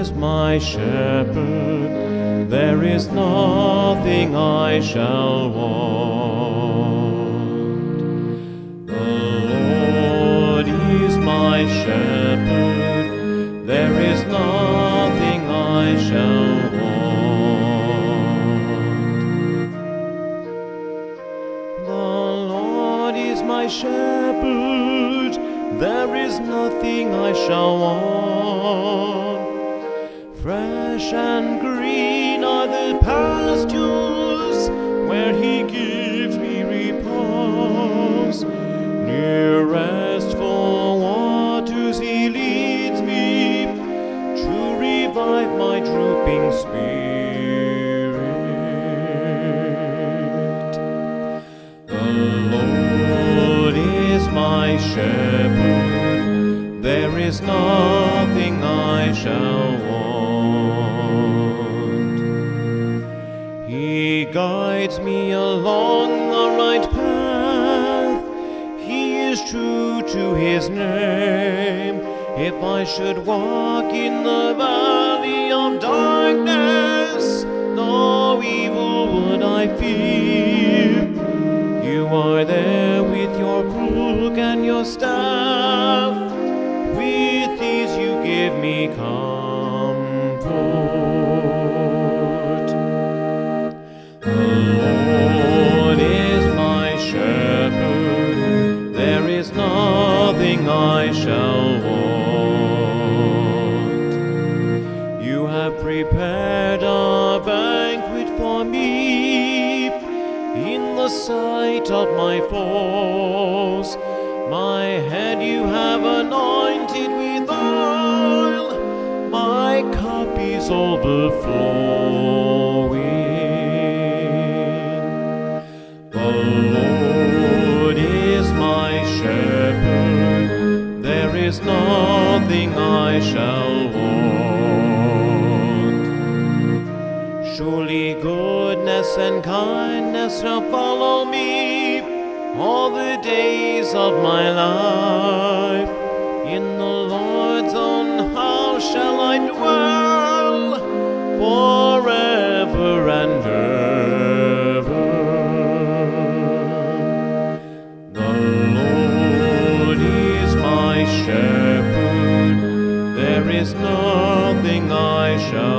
is my shepherd, there is nothing I shall want. The Lord is my shepherd, there is nothing I shall want. The Lord is my shepherd, there is nothing I shall want. Fresh and green are the pastures where He gives me repose. Near restful waters He leads me to revive my drooping spirit. The Lord is my shepherd, there is nothing I shall want. He guides me along the right path, He is true to His name. If I should walk in the valley of darkness, no evil would I fear. You are there with your crook and your staff, with these you give me comfort. The Lord is my shepherd, there is nothing I shall want. You have prepared a banquet for me in the sight of my foes. My head you have anointed with oil, my cup is overflowing. The Lord is my shepherd, there is nothing I shall want. Surely goodness and kindness shall follow me all the days of my life. In the Lord's own house shall I dwell forever and ever. The Lord is my shepherd, there is nothing I shall